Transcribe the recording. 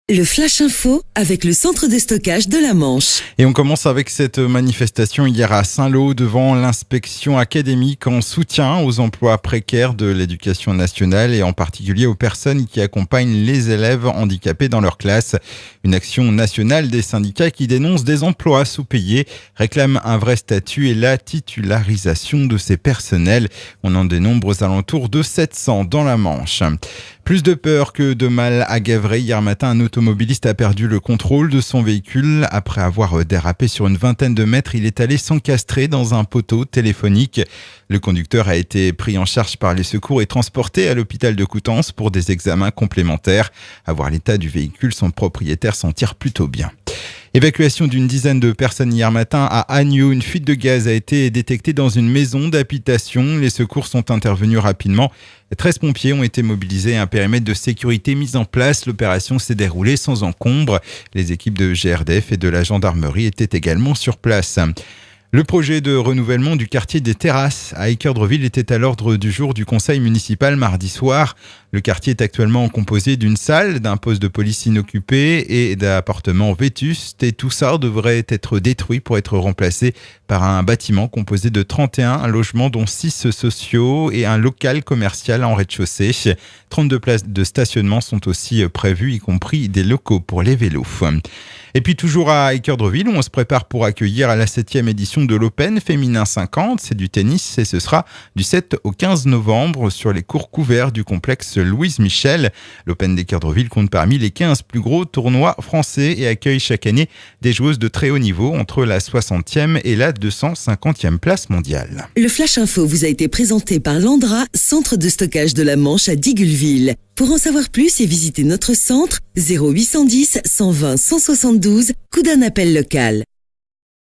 Le Flash Info avec le centre de stockage de la Manche. Et on commence avec cette manifestation hier à Saint-Lô devant l'inspection académique en soutien aux emplois précaires de l'éducation nationale et en particulier aux personnes qui accompagnent les élèves handicapés dans leur classe. Une action nationale des syndicats qui dénonce des emplois sous-payés, réclame un vrai statut et la titularisation de ces personnels. On en dénombre aux alentours de 700 dans la Manche. Plus de peur que de mal à Gavray. Hier matin, un automobiliste a perdu le contrôle de son véhicule. Après avoir dérapé sur une vingtaine de mètres, il est allé s'encastrer dans un poteau téléphonique. Le conducteur a été pris en charge par les secours et transporté à l'hôpital de Coutances pour des examens complémentaires. À voir l'état du véhicule, son propriétaire s'en tire plutôt bien. Évacuation d'une dizaine de personnes hier matin à Agneaux. Une fuite de gaz a été détectée dans une maison d'habitation. Les secours sont intervenus rapidement. 13 pompiers ont été mobilisés et un périmètre de sécurité mis en place. L'opération s'est déroulée sans encombre. Les équipes de GRDF et de la gendarmerie étaient également sur place. Le projet de renouvellement du quartier des Terrasses à Équeurdreville était à l'ordre du jour du conseil municipal mardi soir. Le quartier est actuellement composé d'une salle, d'un poste de police inoccupé et d'appartements vétustes. Et tout ça devrait être détruit pour être remplacé par un bâtiment composé de 31 logements dont 6 sociaux et un local commercial en rez-de-chaussée. 32 places de stationnement sont aussi prévues, y compris des locaux pour les vélos. Et puis toujours à Équeurdreville, où on se prépare pour accueillir à la 7e édition de l'Open Féminin 50. C'est du tennis et ce sera du 7 au 15 novembre sur les cours couverts du complexe Louise Michel. L'Open d'Équeurdreville compte parmi les 15 plus gros tournois français et accueille chaque année des joueuses de très haut niveau entre la 60e et la 250e place mondiale. Le Flash Info vous a été présenté par Landra, centre de stockage de la Manche à Digulleville. Pour en savoir plus et visiter notre centre, 0810 120 172, coup d'un appel local.